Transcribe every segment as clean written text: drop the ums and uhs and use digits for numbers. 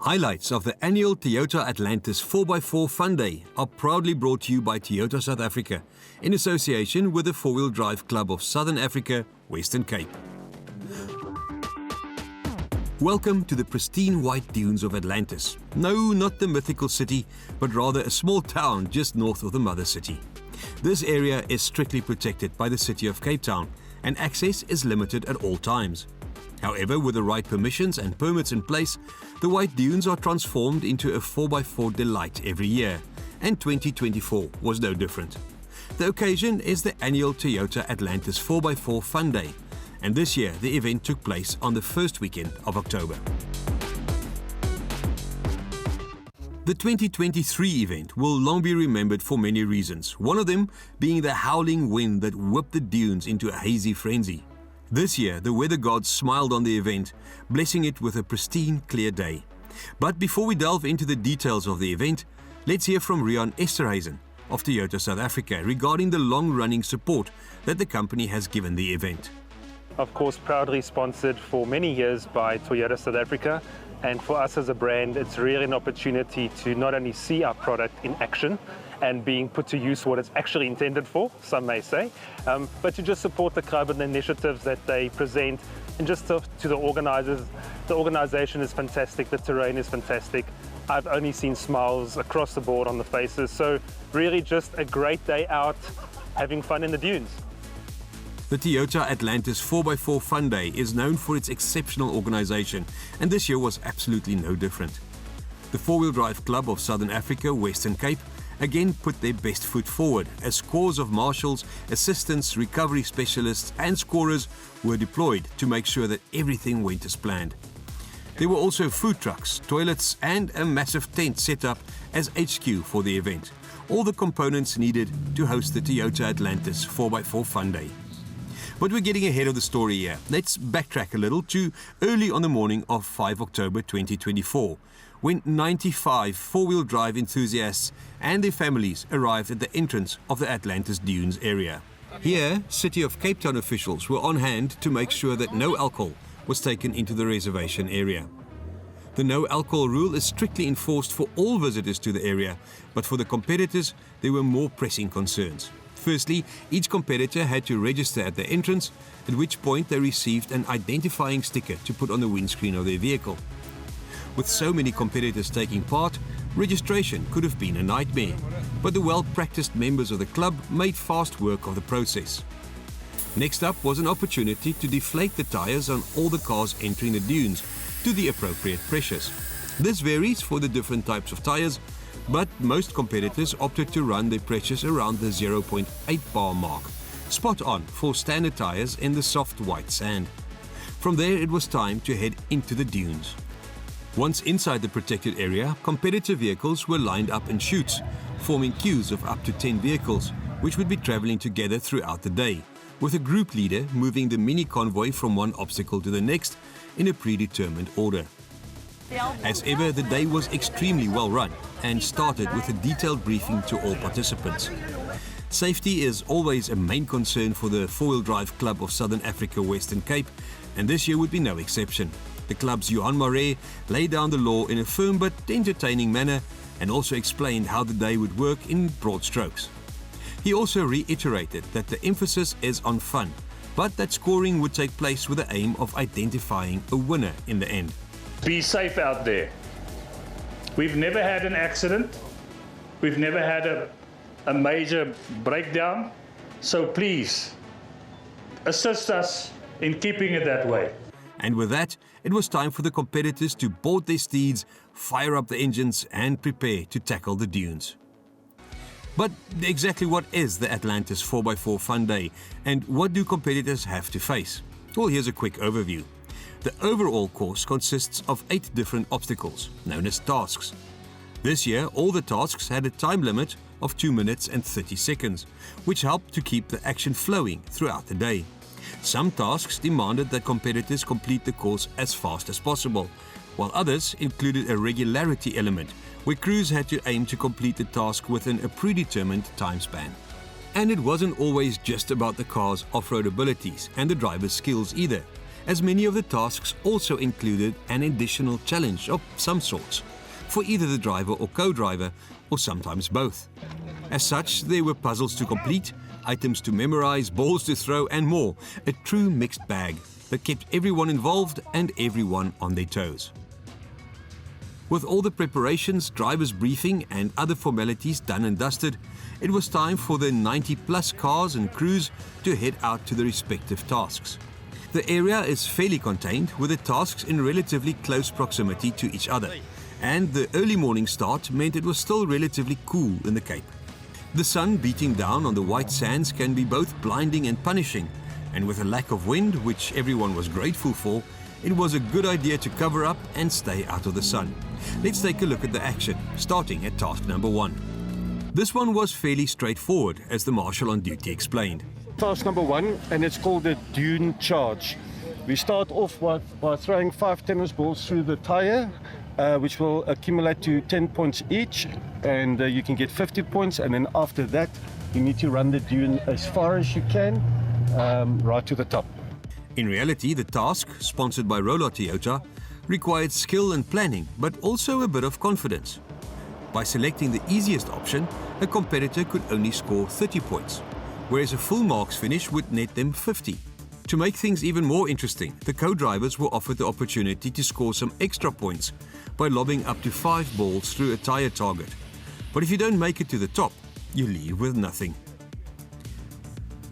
Highlights of the annual Toyota Atlantis 4x4 Fun Day are proudly brought to you by Toyota South Africa in association with the 4-Wheel Drive Club of Southern Africa, Western Cape. Welcome to the pristine white dunes of Atlantis. No, not the mythical city, but rather a small town just north of the mother city. This area is strictly protected by the city of Cape Town, and access is limited at all times. However, with the right permissions and permits in place, the White Dunes are transformed into a 4x4 delight every year, and 2024 was no different. The occasion is the annual Toyota Atlantis 4x4 Fun Day, and this year the event took place on the first weekend of October. The 2023 event will long be remembered for many reasons, one of them being the howling wind that whipped the dunes into a hazy frenzy. This year, the weather gods smiled on the event, blessing it with a pristine, clear day. But before we delve into the details of the event, let's hear from Rian Esterhuizen of Toyota South Africa regarding the long-running support that the company has given the event. Of course, proudly sponsored for many years by Toyota South Africa. And for us as a brand, it's really an opportunity to not only see our product in action and being put to use what it's actually intended for, some may say, but to just support the club and the initiatives that they present. And just to the organizers, the organization is fantastic, the terrain is fantastic. I've only seen smiles across the board on the faces. So really just a great day out, having fun in the dunes. The Toyota Atlantis 4x4 Fun Day is known for its exceptional organization, and this year was absolutely no different. The 4-Wheel Drive Club of Southern Africa, Western Cape, again put their best foot forward as scores of marshals, assistants, recovery specialists and scorers were deployed to make sure that everything went as planned. There were also food trucks, toilets and a massive tent set up as HQ for the event, all the components needed to host the Toyota Atlantis 4x4 Fun Day. But we're getting ahead of the story here. Let's backtrack a little to early on the morning of 5 October 2024, when 95 4-wheel drive enthusiasts and their families arrived at the entrance of the Atlantis Dunes area. Here, City of Cape Town officials were on hand to make sure that no alcohol was taken into the reservation area. The no alcohol rule is strictly enforced for all visitors to the area, but for the competitors, there were more pressing concerns. Firstly, each competitor had to register at the entrance, at which point they received an identifying sticker to put on the windscreen of their vehicle. With so many competitors taking part, registration could have been a nightmare, but the well-practiced members of the club made fast work of the process. Next up was an opportunity to deflate the tires on all the cars entering the dunes to the appropriate pressures. This varies for the different types of tires, but most competitors opted to run their pressures around the 0.8 bar mark, spot on for standard tires in the soft white sand. From there, it was time to head into the dunes. Once inside the protected area, competitor vehicles were lined up in chutes, forming queues of up to 10 vehicles, which would be traveling together throughout the day, with a group leader moving the mini convoy from one obstacle to the next in a predetermined order. As ever, the day was extremely well run and started with a detailed briefing to all participants. Safety is always a main concern for the 4-Wheel Drive Club of Southern Africa, Western Cape, and this year would be no exception. The club's Johan Marais laid down the law in a firm but entertaining manner and also explained how the day would work in broad strokes. He also reiterated that the emphasis is on fun, but that scoring would take place with the aim of identifying a winner in the end. Be safe out there. We've never had an accident. We've never had a major breakdown. So please, assist us in keeping it that way. And with that, it was time for the competitors to board their steeds, fire up the engines and prepare to tackle the dunes. But exactly what is the Atlantis 4x4 Fun Day and what do competitors have to face? Well, here's a quick overview. The overall course consists of 8 different obstacles, known as tasks. This year, all the tasks had a time limit of 2 minutes and 30 seconds, which helped to keep the action flowing throughout the day. Some tasks demanded that competitors complete the course as fast as possible, while others included a regularity element, where crews had to aim to complete the task within a predetermined time span. And it wasn't always just about the car's off-road abilities and the driver's skills either. as many of the tasks also included an additional challenge of some sorts, for either the driver or co-driver, or sometimes both. As such, there were puzzles to complete, items to memorize, balls to throw and more, a true mixed bag that kept everyone involved and everyone on their toes. With all the preparations, driver's briefing and other formalities done and dusted, it was time for the 90-plus cars and crews to head out to the respective tasks. The area is fairly contained, with the tasks in relatively close proximity to each other, and the early morning start meant it was still relatively cool in the Cape. The sun beating down on the white sands can be both blinding and punishing, and with a lack of wind, which everyone was grateful for, it was a good idea to cover up and stay out of the sun. Let's take a look at the action, starting at task number 1. This one was fairly straightforward, as the marshal on duty explained. Task number 1, and it's called the dune charge. We start off by throwing 5 tennis balls through the tire, which will accumulate to 10 points each, and you can get 50 points, and then after that you need to run the dune as far as you can, right to the top. In reality, the task, sponsored by Roller Toyota, required skill and planning, but also a bit of confidence. By selecting the easiest option, a competitor could only score 30 points, whereas a full marks finish would net them 50. To make things even more interesting, the co-drivers were offered the opportunity to score some extra points by lobbing up to 5 balls through a tire target. But if you don't make it to the top, you leave with nothing.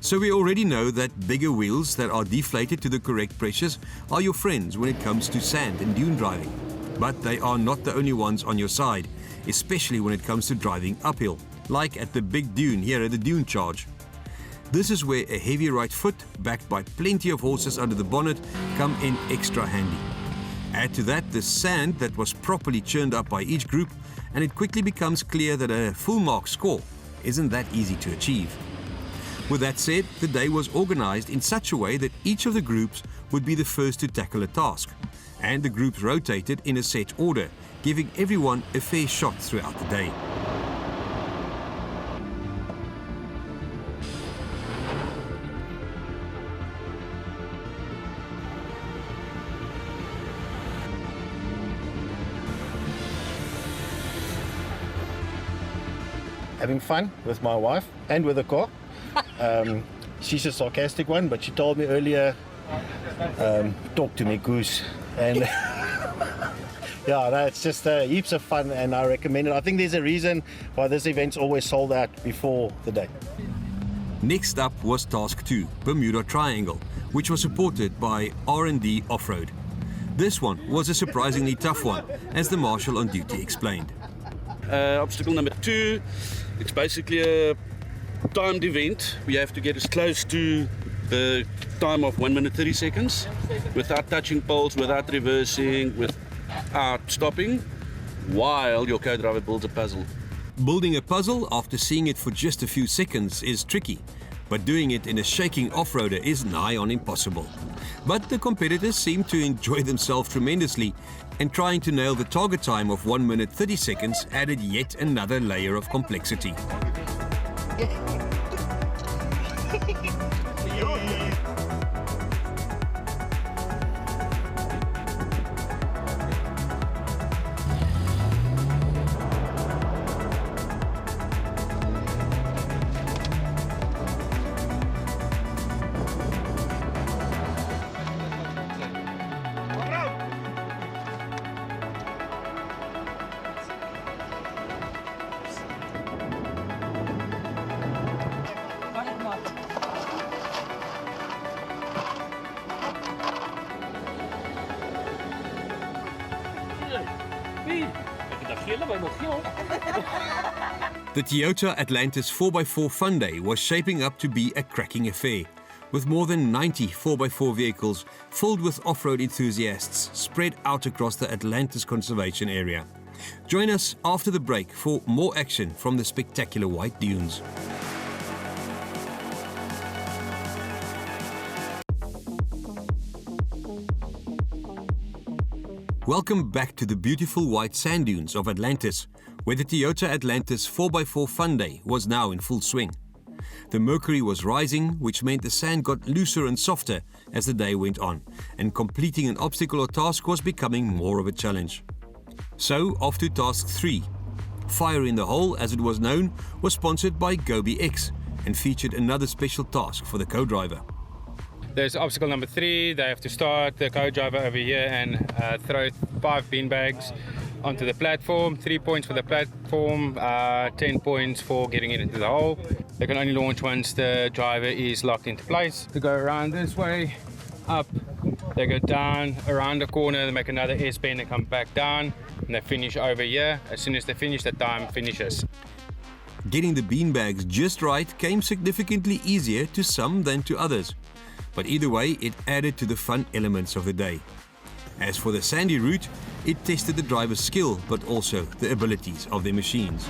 So we already know that bigger wheels that are deflated to the correct pressures are your friends when it comes to sand and dune driving. But they are not the only ones on your side, especially when it comes to driving uphill, like at the big dune here at the dune charge. This is where a heavy right foot, backed by plenty of horses under the bonnet, come in extra handy. Add to that the sand that was properly churned up by each group, and it quickly becomes clear that a full mark score isn't that easy to achieve. With that said, the day was organized in such a way that each of the groups would be the first to tackle a task, and the groups rotated in a set order, giving everyone a fair shot throughout the day. Having fun with my wife and with the car. She's a sarcastic one, but she told me earlier, talk to me, goose. And yeah, no, it's just heaps of fun, and I recommend it. I think there's a reason why this event's always sold out before the day. Next up was Task 2, Bermuda Triangle, which was supported by R&D Off-Road. This one was a surprisingly tough one, as the marshal on duty explained. Obstacle number 2, it's basically a timed event. We have to get as close to the time of 1 minute 30 seconds without touching poles, without reversing, without stopping, while your co-driver builds a puzzle. Building a puzzle after seeing it for just a few seconds is tricky, but doing it in a shaking off-roader is nigh on impossible. But the competitors seem to enjoy themselves tremendously, and trying to nail the target time of 1 minute 30 seconds added yet another layer of complexity. The Toyota Atlantis 4x4 Fun Day was shaping up to be a cracking affair, with more than 90 4x4 vehicles filled with off-road enthusiasts spread out across the Atlantis Conservation Area. Join us after the break for more action from the spectacular White Dunes. Welcome back to the beautiful white sand dunes of Atlantis, where the Toyota Atlantis 4x4 Fun Day was now in full swing. The mercury was rising, which meant the sand got looser and softer as the day went on, and completing an obstacle or task was becoming more of a challenge. So, off to task 3. Fire in the Hole, as it was known, was sponsored by Gobi X and featured another special task for the co-driver. There's obstacle number 3. They have to start the co-driver over here and throw 5 beanbags onto the platform. 3 points for the platform, 10 points for getting it into the hole. They can only launch once the driver is locked into place. They go around this way, up, they go down, around the corner, they make another S-bend, they come back down, and they finish over here. As soon as they finish, the time finishes. Getting the beanbags just right came significantly easier to some than to others. But either way, it added to the fun elements of the day. As for the sandy route, it tested the driver's skill, but also the abilities of their machines.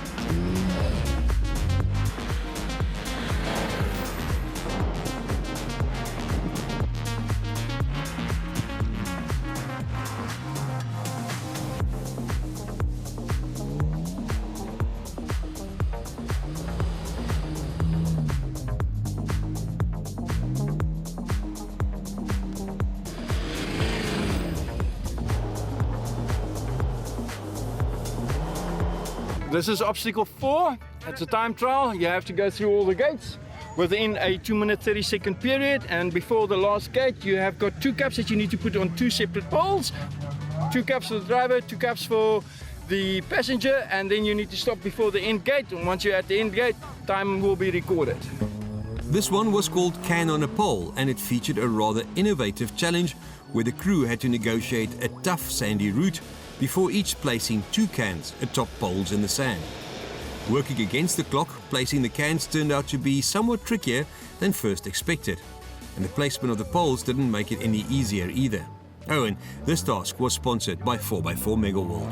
This is obstacle 4. It's a time trial. You have to go through all the gates within a 2-minute 30-second period, and before the last gate you have got 2 caps that you need to put on 2 separate poles. 2 caps for the driver, 2 caps for the passenger, and then you need to stop before the end gate, and once you're at the end gate, time will be recorded. This one was called Can on a Pole, and it featured a rather innovative challenge where the crew had to negotiate a tough sandy route before each placing 2 cans atop poles in the sand. Working against the clock, placing the cans turned out to be somewhat trickier than first expected, and the placement of the poles didn't make it any easier either. Oh, and this task was sponsored by 4x4 Mega World.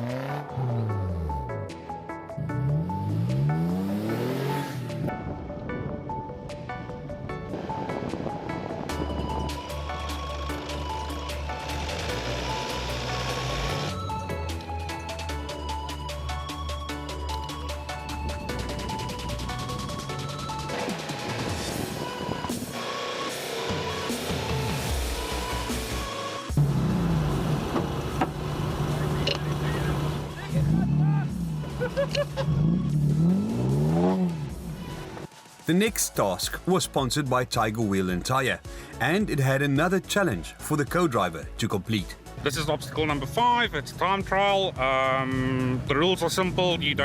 The next task was sponsored by Tiger Wheel and Tire, and it had another challenge for the co-driver to complete. This is obstacle number 5. It's a time trial. The rules are simple. You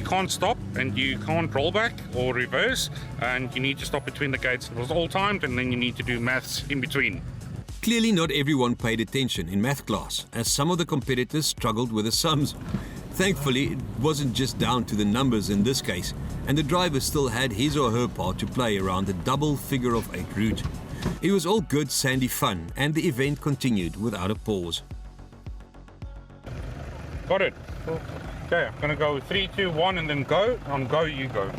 can't stop, and you can't roll back or reverse, and you need to stop between the gates. It was all timed, and then you need to do maths in between. Clearly not everyone paid attention in math class, as some of the competitors struggled with the sums. Thankfully, it wasn't just down to the numbers in this case, and the driver still had his or her part to play around the double figure of 8 route. It was all good sandy fun, and the event continued without a pause. Got it. Okay, I'm gonna go 3, 2, 1, and then go. On go, you go.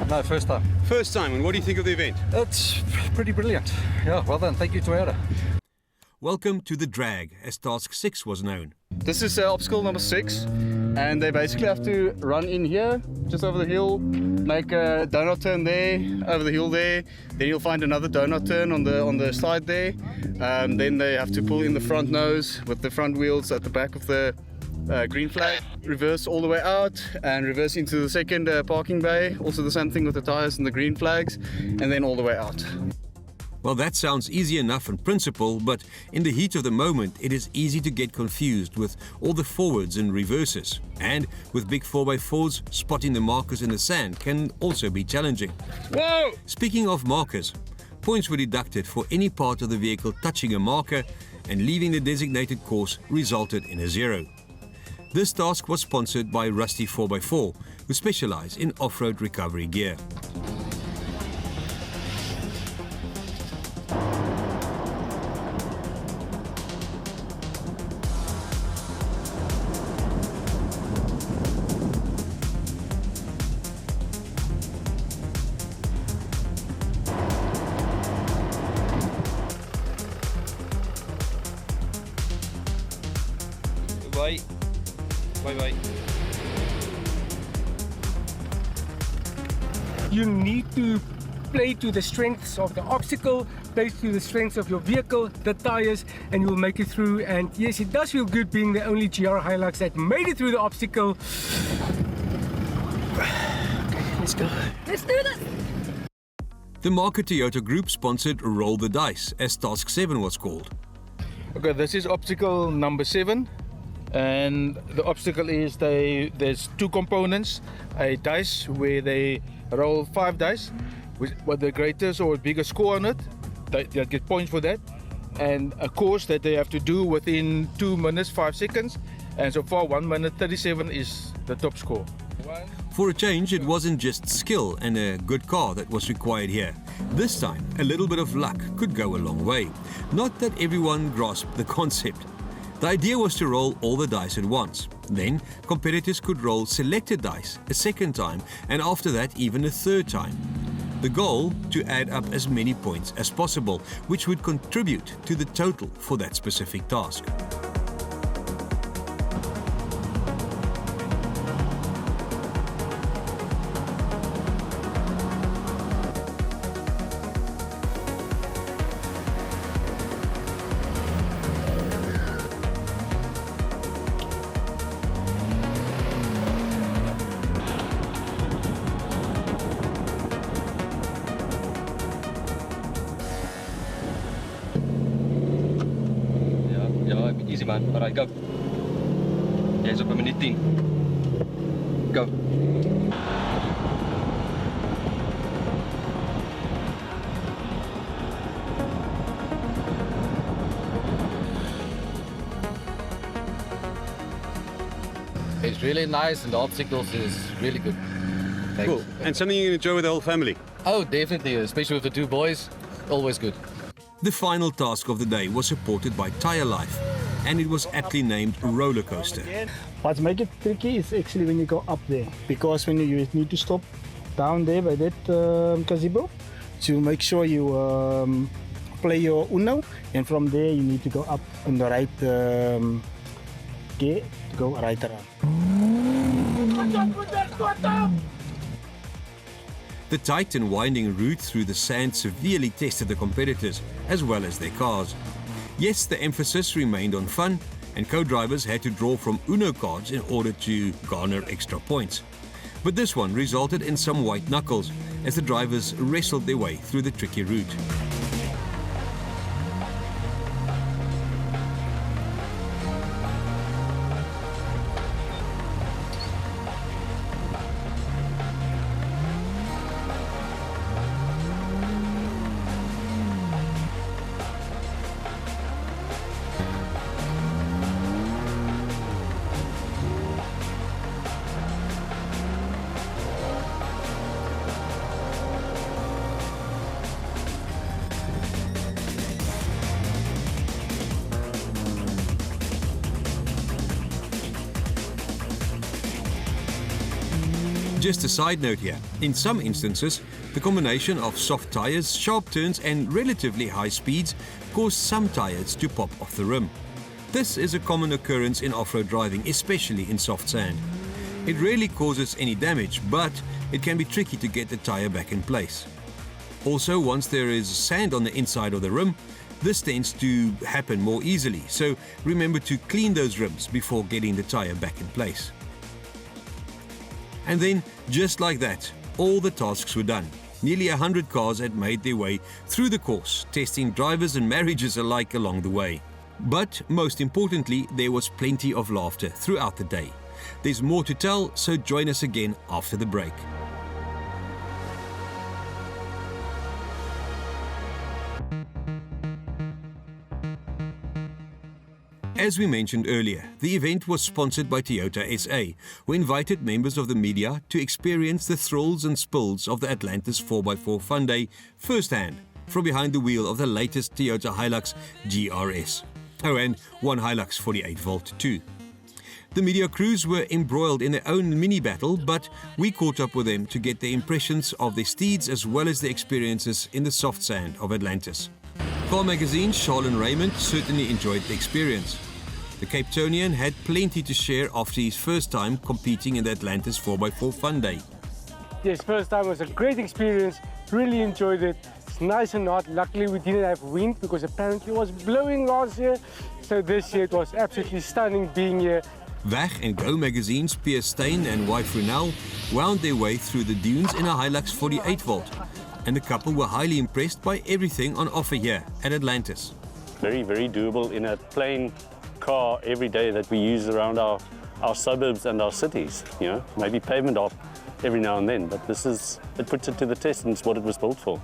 No, first time. First time, and what do you think of the event? It's pretty brilliant. Yeah, well done. Thank you, Toyota. Welcome to the drag, as task 6 was known. This is obstacle number 6, and they basically have to run in here, just over the hill, make a donut turn there, over the hill there. Then you'll find another donut turn on the side there. Then they have to pull in the front nose with the front wheels at the back of the green flag, reverse all the way out and reverse into the second parking bay. Also the same thing with the tires and the green flags, and then all the way out. Well, that sounds easy enough in principle, but in the heat of the moment, it is easy to get confused with all the forwards and reverses. And with big 4x4s, spotting the markers in the sand can also be challenging. Whoa! Speaking of markers, points were deducted for any part of the vehicle touching a marker, and leaving the designated course resulted in a 0. This task was sponsored by Rusty 4x4, who specialize in off-road recovery gear. Bye-bye. You need to play to the strengths of the obstacle, play to the strengths of your vehicle, the tires, and you will make it through. And yes, it does feel good being the only GR Hilux that made it through the obstacle. Okay, let's go. Let's do this! The Marker Toyota Group sponsored Roll the Dice, as Task 7 was called. Okay, this is obstacle number 7, and the obstacle is there's 2 components: a dice where they roll 5 dice with the greatest or biggest score on it. They get points for that, and a course that they have to do within 2 minutes 5 seconds, and so far 1 minute 37 is the top score. For a change, it wasn't just skill and a good car that was required here. This time, a little bit of luck could go a long way. Not that everyone grasped the concept. The idea was to roll all the dice at once. Then, competitors could roll selected dice a second time, and after that, even a third time. The goal, to add up as many points as possible, which would contribute to the total for that specific task. Easy man. Alright, go. Jy's op 'n minuut 10. Go. It's really nice and the obstacles is really good. Thanks. Cool. And something you can enjoy with the whole family? Oh, definitely, especially with the 2 boys. Always good. The final task of the day was supported by Tire Life, and it was aptly named Roller Coaster. What makes it tricky is actually when you go up there, because when you need to stop down there by that gazebo, to make sure you play your Uno, and from there you need to go up on the right gear to go right around. The tight and winding route through the sand severely tested the competitors, as well as their cars. Yes, the emphasis remained on fun, and co-drivers had to draw from Uno cards in order to garner extra points. But this one resulted in some white knuckles, as the drivers wrestled their way through the tricky route. Just a side note here, in some instances, the combination of soft tyres, sharp turns and relatively high speeds caused some tyres to pop off the rim. This is a common occurrence in off-road driving, especially in soft sand. It rarely causes any damage, but it can be tricky to get the tyre back in place. Also, once there is sand on the inside of the rim, this tends to happen more easily, so remember to clean those rims before getting the tyre back in place. And then, just like that, all the tasks were done. Nearly 100 cars had made their way through the course, testing drivers and marriages alike along the way. But most importantly, there was plenty of laughter throughout the day. There's more to tell, so join us again after the break. As we mentioned earlier, the event was sponsored by Toyota SA, who invited members of the media to experience the thrills and spills of the Atlantis 4x4 Fun Day firsthand, from behind the wheel of the latest Toyota Hilux GRS. Oh, and one Hilux 48-volt too. The media crews were embroiled in their own mini-battle, but we caught up with them to get their impressions of their steeds as well as their experiences in the soft sand of Atlantis. Car Magazine's Charlene Raymond certainly enjoyed the experience. The Cape Townian had plenty to share after his first time competing in the Atlantis 4x4 Fun Day. Yes, first time was a great experience, really enjoyed it. It's nice and hot. Luckily we didn't have wind because apparently it was blowing last year. So this year it was absolutely stunning being here. Weg and Go magazine's Pierre Steyn and wife Renel wound their way through the dunes in a Hilux 48 volt. And the couple were highly impressed by everything on offer here at Atlantis. Very, very doable in a plain car every day that we use around our suburbs and our cities. You know, maybe pavement off every now and then, but it puts it to the test and it's what it was built for.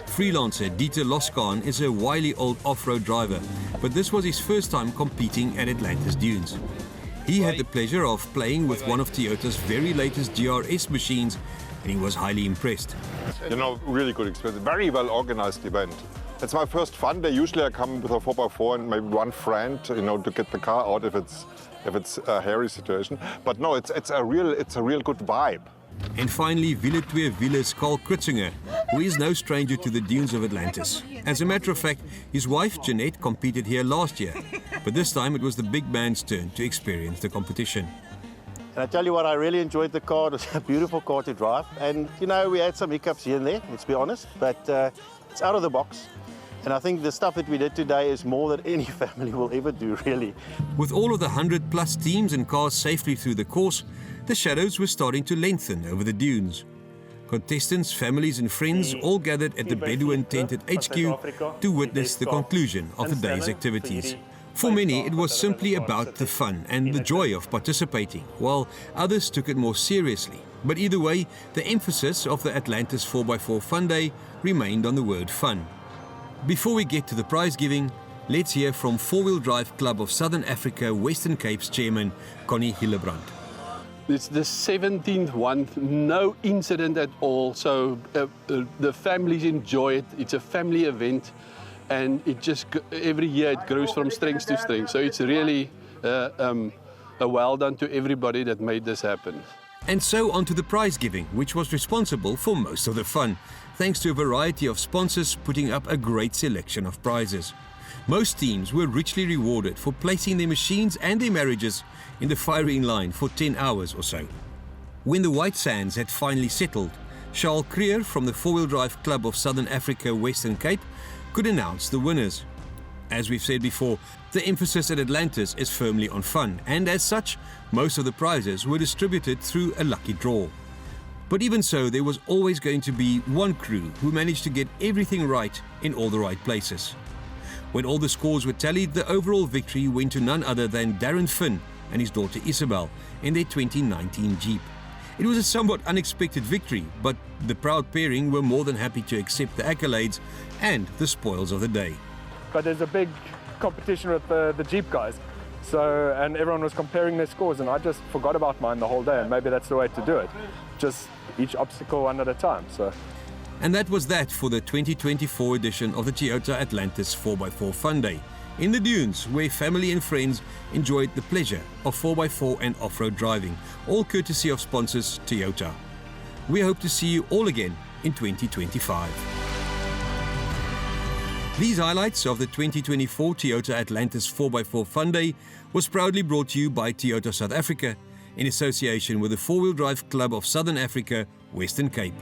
Freelancer Dieter Loskaan is a wily old off-road driver, but this was his first time competing at Atlantis Dunes. He had the pleasure of playing with one of Toyota's very latest GRS machines, and he was highly impressed. You know, really good experience, very well organized event. It's my first fun day. Usually I come with a 4x4 and maybe one friend, you know, to get the car out if it's a hairy situation. But no, it's a real good vibe. And finally, Wille Twee Wieler's Carl Kritzinger, who is no stranger to the dunes of Atlantis. As a matter of fact, his wife Jeanette competed here last year, but this time it was the big man's turn to experience the competition. And I tell you what, I really enjoyed the car. It was a beautiful car to drive. And, you know, we had some hiccups here and there, let's be honest, but it's out of the box. And I think the stuff that we did today is more than any family will ever do, really. With all of the 100+ teams and cars safely through the course, the shadows were starting to lengthen over the dunes. Contestants, families and friends all gathered at the Bedouin tent at HQ to witness the conclusion of the day's activities. For many, it was simply about the fun and the joy of participating, while others took it more seriously. But either way, the emphasis of the Atlantis 4x4 Fun Day remained on the word fun. Before we get to the prize giving, let's hear from Four-Wheel Drive Club of Southern Africa Western Cape's chairman, Connie Hillebrand. It's the 17th one, no incident at all, so the families enjoy it. It's a family event, and it just every year it grows from strength to strength. So it's really a well done to everybody that made this happen. And so on to the prize giving, which was responsible for most of the fun, thanks to a variety of sponsors putting up a great selection of prizes. Most teams were richly rewarded for placing their machines and their marriages in the firing line for 10 hours or so. When the white sands had finally settled, Charles Creer from the Four-Wheel Drive Club of Southern Africa Western Cape could announce the winners. As we've said before, the emphasis at Atlantis is firmly on fun, and as such, most of the prizes were distributed through a lucky draw. But even so, there was always going to be one crew who managed to get everything right in all the right places. When all the scores were tallied, the overall victory went to none other than Darren Finn and his daughter Isabel in their 2019 Jeep. It was a somewhat unexpected victory, but the proud pairing were more than happy to accept the accolades and the spoils of the day. But there's a big competition with the Jeep guys, and everyone was comparing their scores, and I just forgot about mine the whole day, and maybe that's the way to do it. Just each obstacle one at a time. And that was that for the 2024 edition of the Toyota Atlantis 4x4 Fun Day in the dunes, where family and friends enjoyed the pleasure of 4x4 and off-road driving, all courtesy of sponsors Toyota. We hope to see you all again in 2025. These highlights of the 2024 Toyota Atlantis 4x4 Fun Day was proudly brought to you by Toyota South Africa in association with the Four-Wheel Drive Club of Southern Africa, Western Cape.